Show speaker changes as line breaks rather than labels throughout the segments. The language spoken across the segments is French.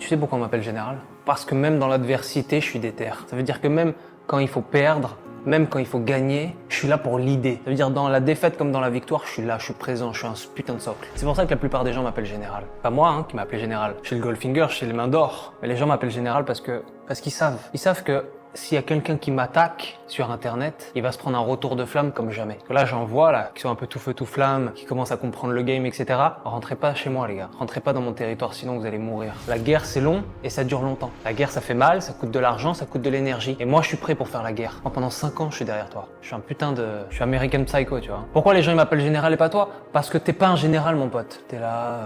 sais pourquoi on m'appelle général? Parce que même dans l'adversité, je suis déter. Ça veut dire que même quand il faut perdre, même quand il faut gagner, je suis là pour l'idée. Ça veut dire dans la défaite comme dans la victoire, je suis là, je suis présent, je suis un putain de socle. C'est pour ça que la plupart des gens m'appellent général. Pas moi qui m'appelais général. Chez le Goldfinger, chez les mains d'or. Mais les gens m'appellent général parce qu'ils savent. Ils savent que s'il y a quelqu'un qui m'attaque sur internet, il va se prendre un retour de flamme comme jamais. Parce que là, j'en vois là, qui sont un peu tout feu tout flamme, qui commencent à comprendre le game, etc. Rentrez pas chez moi les gars, rentrez pas dans mon territoire sinon vous allez mourir. La guerre c'est long et ça dure longtemps. La guerre ça fait mal, ça coûte de l'argent, ça coûte de l'énergie. Et moi je suis prêt pour faire la guerre. Moi, pendant 5 ans je suis derrière toi. Je suis American Psycho, tu vois. Pourquoi les gens ils m'appellent général et pas toi? Parce que t'es pas un général mon pote. T'es là,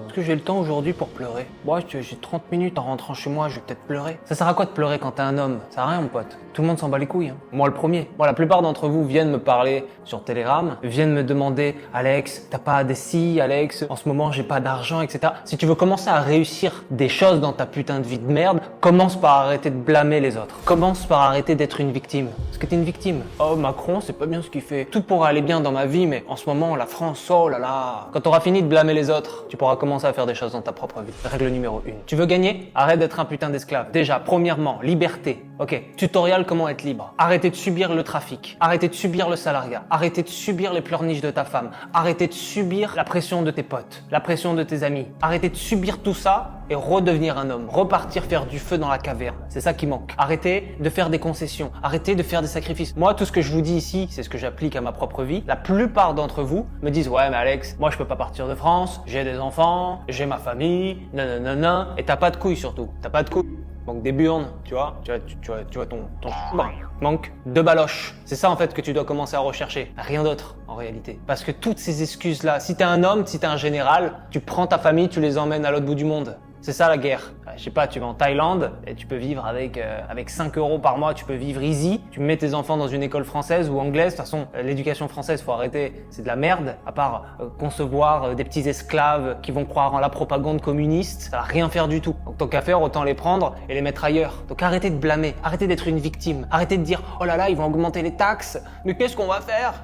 est-ce que j'ai le temps aujourd'hui pour pleurer? Moi j'ai 30 minutes en rentrant chez moi, je vais peut-être pleurer. Ça sert à quoi de pleurer quand t'es un homme? Ça sert à rien mon pote. Tout le monde s'en bat les couilles. Moi le premier. Moi la plupart d'entre vous viennent me parler sur Telegram, viennent me demander Alex, t'as pas des si, Alex, en ce moment j'ai pas d'argent, etc. Si tu veux commencer à réussir des choses dans ta putain de vie de merde, commence par arrêter de blâmer les autres. Commence par arrêter d'être une victime. Parce que t'es une victime. Oh Macron, c'est pas bien ce qu'il fait. Tout pourrait aller bien dans ma vie, mais en ce moment la France, oh là là. Quand t'auras fini de blâmer les autres, tu pourras commencer à faire des choses dans ta propre vie. Règle numéro 1. Tu veux gagner? Arrête d'être un putain d'esclave. Déjà, premièrement, liberté. Ok. Tutoriel comment être libre. Arrêtez de subir le trafic. Arrêtez de subir le salariat. Arrêtez de subir les pleurniches de ta femme. Arrêtez de subir la pression de tes potes, la pression de tes amis. Arrêtez de subir tout ça et redevenir un homme. Repartir faire du feu dans la caverne. C'est ça qui manque. Arrêtez de faire des concessions. Arrêtez de faire des sacrifices. Moi, tout ce que je vous dis ici, c'est ce que j'applique à ma propre vie. La plupart d'entre vous me disent ouais mais Alex, moi je peux pas partir de France, j'ai des enfants, j'ai ma famille, nanana, et t'as pas de couilles surtout. T'as pas de couilles. Manque des burnes, tu vois ton manque de baloches. C'est ça en fait que tu dois commencer à rechercher. Rien d'autre en réalité. Parce que toutes ces excuses là, si t'es un homme, si t'es un général, tu prends ta famille, tu les emmènes à l'autre bout du monde. C'est ça la guerre. Je sais pas, tu vas en Thaïlande et tu peux vivre avec 5 € par mois, tu peux vivre easy. Tu mets tes enfants dans une école française ou anglaise. De toute façon, l'éducation française, faut arrêter, c'est de la merde. À part concevoir des petits esclaves qui vont croire en la propagande communiste, ça va rien faire du tout. Donc tant qu'à faire, autant les prendre et les mettre ailleurs. Donc arrêtez de blâmer, arrêtez d'être une victime. Arrêtez de dire oh là là, ils vont augmenter les taxes. Mais qu'est-ce qu'on va faire?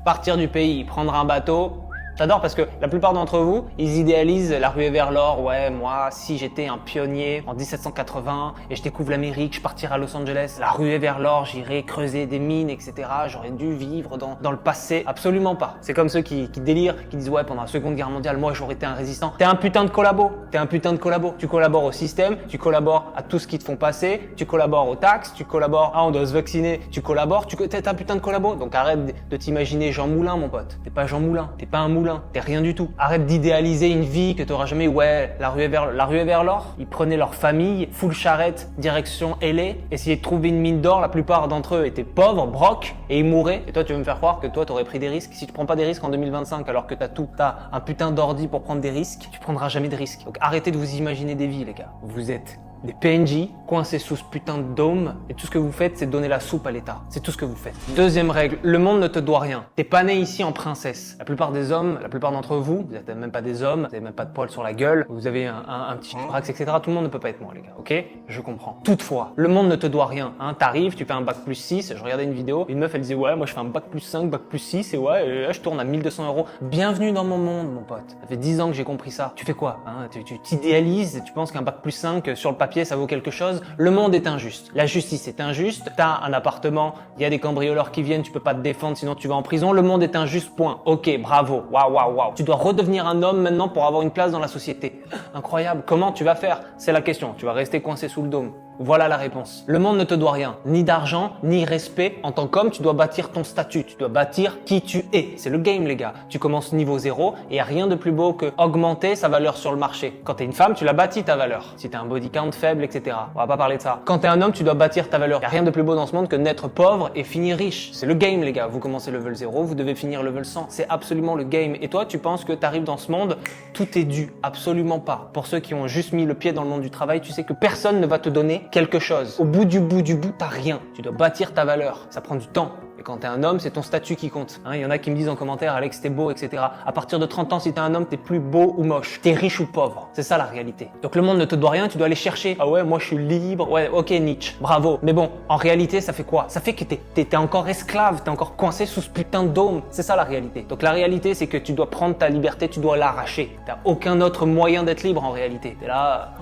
Partir du pays, prendre un bateau. J'adore parce que la plupart d'entre vous, ils idéalisent la ruée vers l'or. Ouais, moi, si j'étais un pionnier en 1780 et je découvre l'Amérique, je partirais à Los Angeles. La ruée vers l'or, j'irais creuser des mines, etc. J'aurais dû vivre dans le passé. Absolument pas. C'est comme ceux qui délirent, qui disent ouais, pendant la Seconde Guerre mondiale, moi, j'aurais été un résistant. T'es un putain de collabo. T'es un putain de collabo. Tu collabores au système, tu collabores à tout ce qui te font passer, tu collabores aux taxes, tu collabores, on doit se vacciner, tu collabores, t'es un putain de collabo. Donc arrête de t'imaginer Jean Moulin, mon pote. T'es pas Jean Moulin. T'es pas un moulin. T'es rien du tout. Arrête d'idéaliser une vie que t'auras jamais. Ouais, la ruée vers l'or. Ils prenaient leur famille, full charrette, direction LA, essayaient de trouver une mine d'or. La plupart d'entre eux étaient pauvres, brocs, et ils mouraient. Et toi, tu veux me faire croire que toi, t'aurais pris des risques? Si tu prends pas des risques en 2025, alors que t'as un putain d'ordi pour prendre des risques, tu prendras jamais de risques. Donc arrêtez de vous imaginer des vies, les gars. Vous êtes des PNJ coincés sous ce putain de dôme et tout ce que vous faites, c'est donner la soupe à l'État. C'est tout ce que vous faites. Deuxième règle, le monde ne te doit rien. T'es pas né ici en princesse. La plupart des hommes, la plupart d'entre vous, vous êtes même pas des hommes, vous avez même pas de poils sur la gueule, vous avez un petit thorax, etc. Tout le monde ne peut pas être moi, les gars, ok? Je comprends. Toutefois, le monde ne te doit rien. Hein, t'arrives, tu fais un bac plus 6, je regardais une vidéo, une meuf elle disait ouais, moi je fais un bac plus 5, bac plus 6 et ouais, et là je tourne à 1200 €. Bienvenue dans mon monde, mon pote. Ça fait 10 ans que j'ai compris ça. Tu fais quoi hein? Tu t'idéalises, tu penses qu'un bac plus 5 sur le papier ça vaut quelque chose. Le monde est injuste. La justice est injuste. T'as un appartement, il y a des cambrioleurs qui viennent, tu peux pas te défendre sinon tu vas en prison. Le monde est injuste, point. Ok, bravo. Waouh. Tu dois redevenir un homme maintenant pour avoir une place dans la société. Incroyable. Comment tu vas faire? C'est la question. Tu vas rester coincé sous le dôme. Voilà la réponse. Le monde ne te doit rien, ni d'argent, ni respect. En tant qu'homme, tu dois bâtir ton statut, tu dois bâtir qui tu es. C'est le game, les gars. Tu commences niveau 0 et y a rien de plus beau que augmenter sa valeur sur le marché. Quand t'es une femme, tu l'as bâti ta valeur. Si t'as un body count faible, etc. On va pas parler de ça. Quand t'es un homme, tu dois bâtir ta valeur. Y a rien de plus beau dans ce monde que naître pauvre et finir riche. C'est le game, les gars. Vous commencez level 0, vous devez finir level 100. C'est absolument le game. Et toi, tu penses que t'arrives dans ce monde, tout est dû. Absolument pas. Pour ceux qui ont juste mis le pied dans le monde du travail, tu sais que personne ne va te donner quelque chose. Au bout du bout, t'as rien. Tu dois bâtir ta valeur. Ça prend du temps. Et quand t'es un homme, c'est ton statut qui compte. Il y en a qui me disent en commentaire, Alex, t'es beau, etc. À partir de 30 ans, si t'es un homme, t'es plus beau ou moche. T'es riche ou pauvre. C'est ça la réalité. Donc le monde ne te doit rien, tu dois aller chercher. Ah ouais, moi je suis libre. Ouais, ok Nietzsche, bravo. Mais bon, en réalité, ça fait quoi? Ça fait que t'es encore esclave, t'es encore coincé sous ce putain de dôme. C'est ça la réalité. Donc la réalité, c'est que tu dois prendre ta liberté, tu dois l'arracher. T'as aucun autre moyen d'être libre en réalité. T'es là,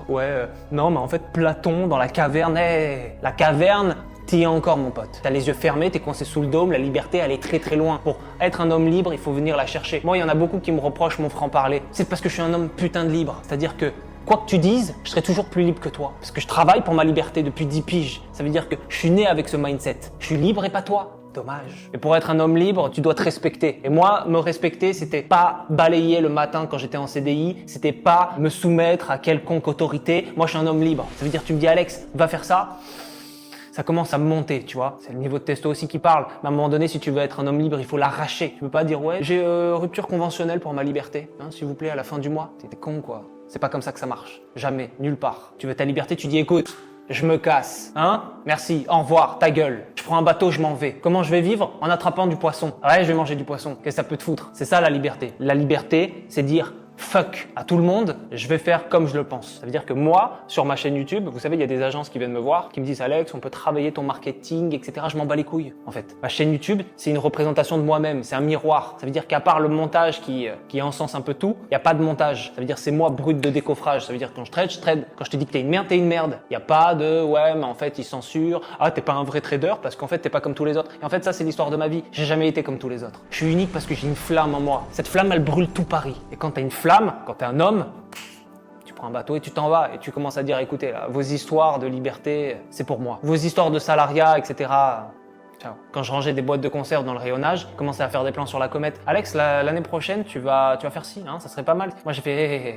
non, mais en fait, Platon dans la caverne, la caverne, t'y es encore mon pote. T'as les yeux fermés, t'es coincé sous le dôme, la liberté elle est très très loin. Pour être un homme libre, il faut venir la chercher. Moi, il y en a beaucoup qui me reprochent mon franc-parler. C'est parce que je suis un homme putain de libre. C'est-à-dire que quoi que tu dises, je serai toujours plus libre que toi. Parce que je travaille pour ma liberté depuis 10 piges. Ça veut dire que je suis né avec ce mindset. Je suis libre et pas toi. Dommage. Et pour être un homme libre, tu dois te respecter. Et moi, me respecter, c'était pas balayer le matin quand j'étais en CDI, c'était pas me soumettre à quelconque autorité. Moi, je suis un homme libre. Ça veut dire, tu me dis, Alex, va faire ça. Ça commence à me monter, tu vois. C'est le niveau de testo aussi qui parle. Mais à un moment donné, si tu veux être un homme libre, il faut l'arracher. Tu peux pas dire, ouais, j'ai rupture conventionnelle pour ma liberté. S'il vous plaît, à la fin du mois. T'es con, quoi. C'est pas comme ça que ça marche. Jamais, nulle part. Tu veux ta liberté, tu dis, écoute, je me casse. Merci, au revoir, ta gueule. Je prends un bateau, je m'en vais. Comment je vais vivre? En attrapant du poisson. Ouais, je vais manger du poisson. Qu'est-ce que ça peut te foutre? C'est ça la liberté. La liberté, c'est dire fuck à tout le monde, je vais faire comme je le pense. Ça veut dire que moi, sur ma chaîne YouTube, vous savez, il y a des agences qui viennent me voir, qui me disent Alex, on peut travailler ton marketing, etc. Je m'en bats les couilles, en fait. Ma chaîne YouTube, c'est une représentation de moi-même, c'est un miroir. Ça veut dire qu'à part le montage qui encense un peu tout, il n'y a pas de montage. Ça veut dire c'est moi brut de décoffrage. Ça veut dire quand je trade, je trade. Quand je te dis que t'es une merde, t'es une merde. Il n'y a pas de ouais, mais en fait, ils censurent. Ah, t'es pas un vrai trader parce qu'en fait, t'es pas comme tous les autres. Et en fait, ça, c'est l'histoire de ma vie. J'ai jamais été comme tous les autres. Je suis unique parce que j'ai une flamme en moi. Cette flamme, elle brûle tout Paris. Et quand t'as une flamme, quand t'es un homme, tu prends un bateau et tu t'en vas et tu commences à dire écoutez là, vos histoires de liberté, c'est pour moi. Vos histoires de salariat, etc. Ciao. Quand je rangeais des boîtes de conserve dans le rayonnage, je commençais à faire des plans sur la comète. Alex, l'année prochaine, tu vas faire ci, ça serait pas mal. Moi j'ai fait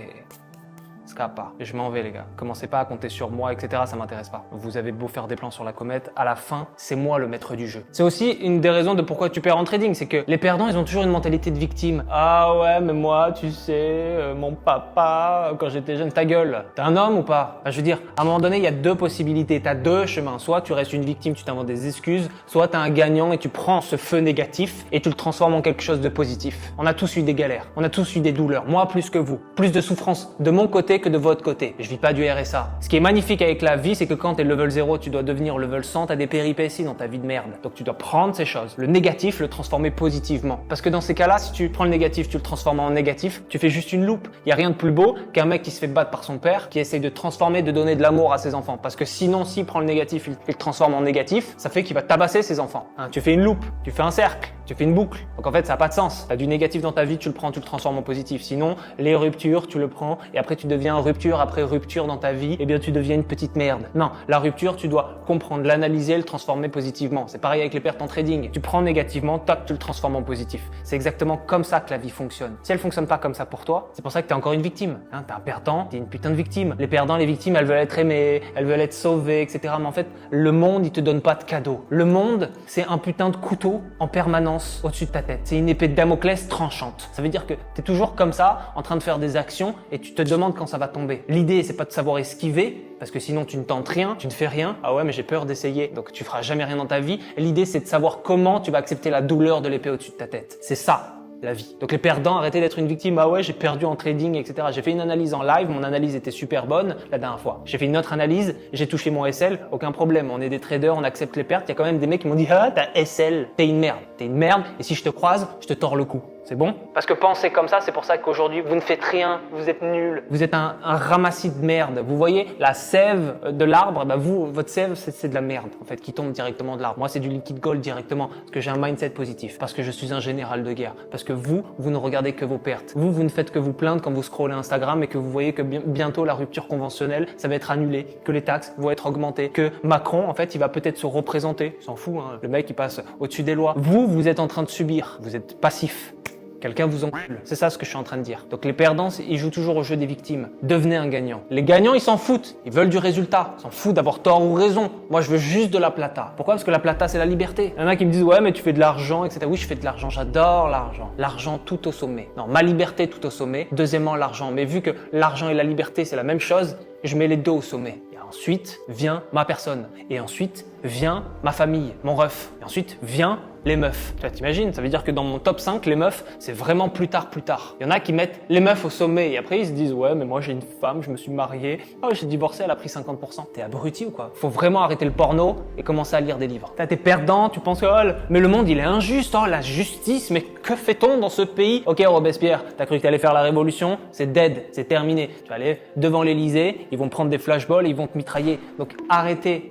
Scapa. Et je m'en vais les gars. Commencez pas à compter sur moi, etc. Ça m'intéresse pas. Vous avez beau faire des plans sur la comète, à la fin, c'est moi le maître du jeu. C'est aussi une des raisons de pourquoi tu perds en trading, c'est que les perdants, ils ont toujours une mentalité de victime. Ah ouais, mais moi, tu sais, mon papa, quand j'étais jeune, ta gueule. T'es un homme ou pas? Je veux dire, à un moment donné, il y a deux possibilités. T'as deux chemins. Soit tu restes une victime, tu t'inventes des excuses, soit t'es un gagnant et tu prends ce feu négatif et tu le transformes en quelque chose de positif. On a tous eu des galères, on a tous eu des douleurs. Moi, plus que vous. Plus de souffrance de mon côté que de votre côté. Je vis pas du RSA. Ce qui est magnifique avec la vie, c'est que quand t'es level 0, tu dois devenir level 100, t'as des péripéties dans ta vie de merde. Donc tu dois prendre ces choses. Le négatif, le transformer positivement. Parce que dans ces cas-là, si tu prends le négatif, tu le transformes en négatif, tu fais juste une loupe. Il y a rien de plus beau qu'un mec qui se fait battre par son père, qui essaye de transformer, de donner de l'amour à ses enfants. Parce que sinon, s'il prend le négatif, il le transforme en négatif, ça fait qu'il va tabasser ses enfants. Tu fais une loupe, tu fais un cercle, tu fais une boucle. Donc en fait, ça n'a pas de sens. T'as du négatif dans ta vie, tu le prends, tu le transformes en positif. Sinon, les ruptures, tu le prends et après tu deviens rupture après rupture dans ta vie, eh bien tu deviens une petite merde. Non, la rupture, tu dois comprendre, l'analyser, le transformer positivement. C'est pareil avec les pertes en trading. Tu prends négativement, tac, tu le transformes en positif. C'est exactement comme ça que la vie fonctionne. Si elle fonctionne pas comme ça pour toi, c'est pour ça que t'es encore une victime. T'es un perdant, t'es une putain de victime. Les perdants, les victimes, elles veulent être aimées, elles veulent être sauvées, etc. Mais en fait, le monde, il te donne pas de cadeaux. Le monde, c'est un putain de couteau en permanence au-dessus de ta tête. C'est une épée de Damoclès tranchante. Ça veut dire que t'es toujours comme ça, en train de faire des actions et tu te demandes quand ça va tomber. L'idée, c'est pas de savoir esquiver, parce que sinon tu ne tentes rien, tu ne fais rien. Ah ouais, mais j'ai peur d'essayer, donc tu feras jamais rien dans ta vie. L'idée, c'est de savoir comment tu vas accepter la douleur de l'épée au-dessus de ta tête. C'est ça, la vie. Donc les perdants, arrêtez d'être une victime. Ah ouais, j'ai perdu en trading, etc. J'ai fait une analyse en live, mon analyse était super bonne la dernière fois. J'ai fait une autre analyse, j'ai touché mon SL, aucun problème. On est des traders, on accepte les pertes. Il y a quand même des mecs qui m'ont dit ah t'as SL, t'es une merde, et si je te croise, je te tords le cou. C'est bon? Parce que penser comme ça, c'est pour ça qu'aujourd'hui, vous ne faites rien, vous êtes nuls. Vous êtes un ramassis de merde. Vous voyez, la sève de l'arbre, votre sève, c'est de la merde, en fait, qui tombe directement de l'arbre. Moi, c'est du liquide gold directement, parce que j'ai un mindset positif, parce que je suis un général de guerre, parce que vous ne regardez que vos pertes. Vous ne faites que vous plaindre quand vous scrollez Instagram et que vous voyez que bientôt la rupture conventionnelle, ça va être annulé, que les taxes vont être augmentées, que Macron, en fait, il va peut-être se représenter. Il s'en fout, le mec, il passe au-dessus des lois. Vous êtes en train de subir. Vous êtes passif. Quelqu'un vous encule. C'est ça ce que je suis en train de dire. Donc les perdants, ils jouent toujours au jeu des victimes. Devenez un gagnant. Les gagnants, ils s'en foutent. Ils veulent du résultat. Ils s'en foutent d'avoir tort ou raison. Moi, je veux juste de la plata. Pourquoi? Parce que la plata, c'est la liberté. Il y en a qui me disent, ouais, mais tu fais de l'argent, etc. Oui, je fais de l'argent. J'adore l'argent. L'argent tout au sommet. Non, ma liberté tout au sommet. Deuxièmement, l'argent. Mais vu que l'argent et la liberté, c'est la même chose, je mets les deux au sommet. Et ensuite vient ma personne. Et ensuite vient ma famille, mon ref. Et ensuite vient les meufs. Tu vois, t'imagines, ça veut dire que dans mon top 5, les meufs, c'est vraiment plus tard. Il y en a qui mettent les meufs au sommet et après ils se disent ouais mais moi j'ai une femme, je me suis marié, oh j'ai divorcé, elle a pris 50%. T'es abruti ou quoi? Faut vraiment arrêter le porno et commencer à lire des livres. T'es perdant, tu penses que oh, mais le monde il est injuste, oh la justice, mais que fait-on dans ce pays? Ok Robespierre, t'as cru que t'allais faire la révolution? C'est dead, c'est terminé. Tu vas aller devant l'Elysée, ils vont prendre des flashballs et ils vont te mitrailler. Donc arrêtez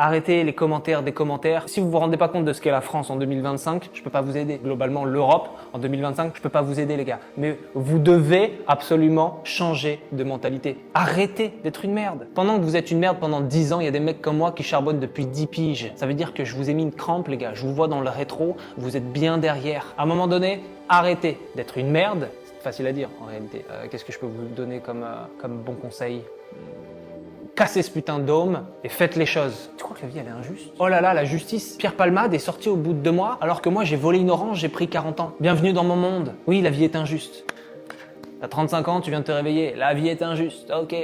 les commentaires des commentaires. Si vous vous rendez pas compte de ce qu'est la France en 2025, je peux pas vous aider. Globalement, l'Europe en 2025, je peux pas vous aider les gars. Mais vous devez absolument changer de mentalité. Arrêtez d'être une merde. Pendant que vous êtes une merde pendant 10 ans, il y a des mecs comme moi qui charbonnent depuis 10 piges. Ça veut dire que je vous ai mis une crampe les gars. Je vous vois dans le rétro, vous êtes bien derrière. À un moment donné, arrêtez d'être une merde. C'est facile à dire en réalité. Qu'est-ce que je peux vous donner comme bon conseil? Cassez ce putain de dôme et faites les choses. Tu crois que la vie elle est injuste? Oh là là, la justice. Pierre Palmade est sorti au bout de 2 mois alors que moi j'ai volé une orange, j'ai pris 40 ans. Bienvenue dans mon monde. Oui, la vie est injuste. T'as 35 ans, tu viens de te réveiller. La vie est injuste. Ok.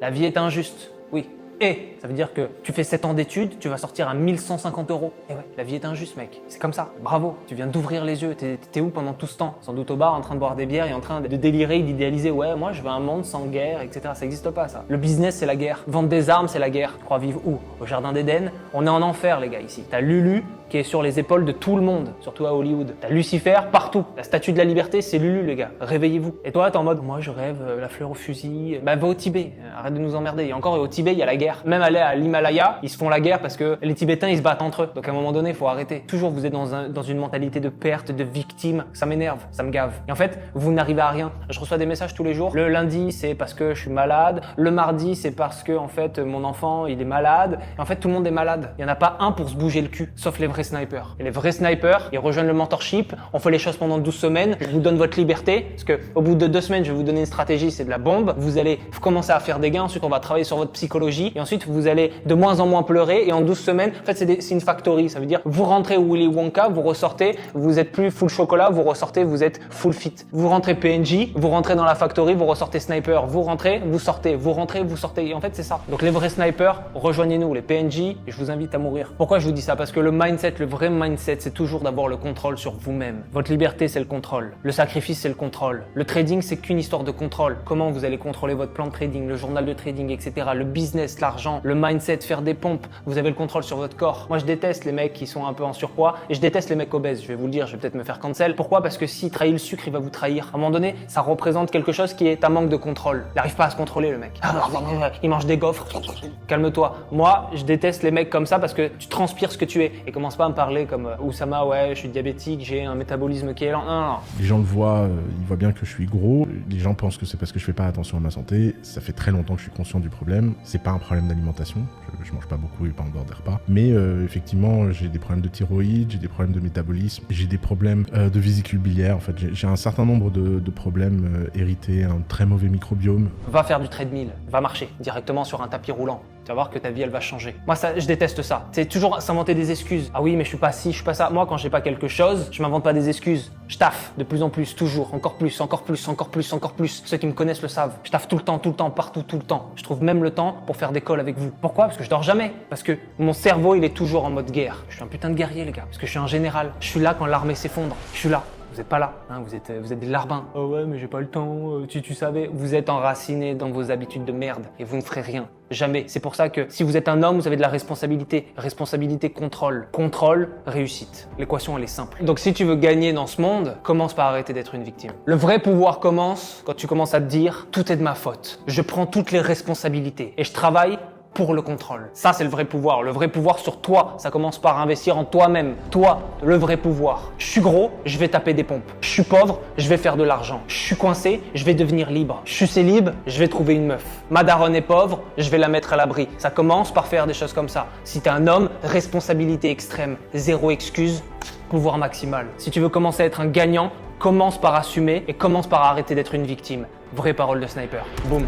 La vie est injuste. Oui. Et ça veut dire que tu fais 7 ans d'études, tu vas sortir à 1150 €. Et ouais, la vie est injuste, mec. C'est comme ça. Bravo. Tu viens d'ouvrir les yeux. T'étais où pendant tout ce temps? Sans doute au bar, en train de boire des bières et en train de délirer, d'idéaliser. Ouais, moi, je veux un monde sans guerre, etc. Ça n'existe pas, ça. Le business, c'est la guerre. Vendre des armes, c'est la guerre. Tu crois vivre où? Au Jardin d'Éden? On est en enfer, les gars, ici. T'as Lulu qui est sur les épaules de tout le monde, surtout à Hollywood. T'as Lucifer partout. La statue de la liberté, c'est Lulu, les gars. Réveillez-vous. Et toi, t'es en mode, moi, je rêve la fleur au fusil. Bah, va au Tibet. Arrête de nous emmerder. Et encore, au Tibet, il y a la guerre. Même aller à l'Himalaya, ils se font la guerre parce que les Tibétains, ils se battent entre eux. Donc, à un moment donné, il faut arrêter. Toujours, vous êtes dans une mentalité de perte, de victime. Ça m'énerve. Ça me gave. Et en fait, vous n'arrivez à rien. Je reçois des messages tous les jours. Le lundi, c'est parce que je suis malade. Le mardi, c'est parce que, en fait, mon enfant, il est malade. Et en fait, tout le monde est malade. Il n'y en a pas un pour se bouger le cul, sauf les vrais snipers. Et les vrais snipers, ils rejoignent le mentorship. On fait les choses pendant 12 semaines. Je vous donne votre liberté. Parce que au bout de 2 semaines, je vais vous donner une stratégie, c'est de la bombe. Vous allez commencer à faire des gains. Ensuite, on va travailler sur votre psychologie. Et ensuite, vous allez de moins en moins pleurer. Et en 12 semaines, en fait, c'est une factory. Ça veut dire, vous rentrez Willy Wonka, vous ressortez, vous êtes plus full chocolat, vous ressortez, vous êtes full fit. Vous rentrez PNJ, vous rentrez dans la factory, vous ressortez sniper. Vous rentrez, vous sortez, vous rentrez, vous sortez. Et en fait, c'est ça. Donc, les vrais snipers, rejoignez-nous, les PNJ, et je vous invite à mourir. Pourquoi je vous dis ça? Parce que le mindset, le vrai mindset, c'est toujours d'avoir le contrôle sur vous-même. Votre liberté, c'est le contrôle. Le sacrifice, c'est le contrôle. Le trading, c'est qu'une histoire de contrôle. Comment vous allez contrôler votre plan de trading, le journal de trading, etc. Le business, l'argent, le mindset, faire des pompes. Vous avez le contrôle sur votre corps. Moi, je déteste les mecs qui sont un peu en surpoids et je déteste les mecs obèses. Je vais vous le dire, je vais peut-être me faire cancel. Pourquoi? Parce que s'il trahit le sucre, il va vous trahir. À un moment donné, ça représente quelque chose qui est un manque de contrôle. Il n'arrive pas à se contrôler, le mec. Il mange des gaufres. Calme-toi. Moi, je déteste les mecs comme ça parce que tu transpires ce que tu es. Et commence pas à me parler comme Oussama, ouais, je suis diabétique, j'ai un métabolisme qui est lent. Non.
Les gens le voient, ils voient bien que je suis gros. Les gens pensent que c'est parce que je fais pas attention à ma santé. Ça fait très longtemps que je suis conscient du problème. C'est pas un problème d'alimentation. Je mange pas beaucoup et pas en dehors des repas. Mais effectivement, j'ai des problèmes de thyroïde, j'ai des problèmes de métabolisme, j'ai des problèmes de vésicule biliaire. En fait, j'ai un certain nombre de problèmes hérités, un très mauvais microbiome.
Va faire du treadmill, va marcher directement sur un tapis roulant. Tu vas voir que ta vie, elle va changer. Moi, ça, je déteste ça. C'est toujours s'inventer des excuses. Ah oui, mais je suis pas ci, je suis pas ça. Moi, quand j'ai pas quelque chose, je m'invente pas des excuses. Je taffe de plus en plus, toujours, encore plus, encore plus, encore plus, encore plus. Ceux qui me connaissent le savent. Je taffe tout le temps, partout, tout le temps. Je trouve même le temps pour faire des calls avec vous. Pourquoi? Parce que je dors jamais. Parce que mon cerveau, il est toujours en mode guerre. Je suis un putain de guerrier, les gars. Parce que je suis un général. Je suis là quand l'armée s'effondre. Je suis là. Vous n'êtes pas là, hein, vous êtes des larbins. Oh ouais, mais j'ai pas le temps, tu savais. Vous êtes enracinés dans vos habitudes de merde et vous ne ferez rien. Jamais. C'est pour ça que si vous êtes un homme, vous avez de la responsabilité. Responsabilité, contrôle. Contrôle, réussite. L'équation, elle est simple. Donc si tu veux gagner dans ce monde, commence par arrêter d'être une victime. Le vrai pouvoir commence quand tu commences à te dire « tout est de ma faute. Je prends toutes les responsabilités et je travaille pour le contrôle. » Ça, c'est le vrai pouvoir. Le vrai pouvoir sur toi, ça commence par investir en toi-même. Toi, le vrai pouvoir. Je suis gros, je vais taper des pompes. Je suis pauvre, je vais faire de l'argent. Je suis coincé, je vais devenir libre. Je suis célib, je vais trouver une meuf. Ma daronne est pauvre, je vais la mettre à l'abri. Ça commence par faire des choses comme ça. Si t'es un homme, responsabilité extrême, zéro excuse, pouvoir maximal. Si tu veux commencer à être un gagnant, commence par assumer et commence par arrêter d'être une victime. Vraie parole de sniper. Boum.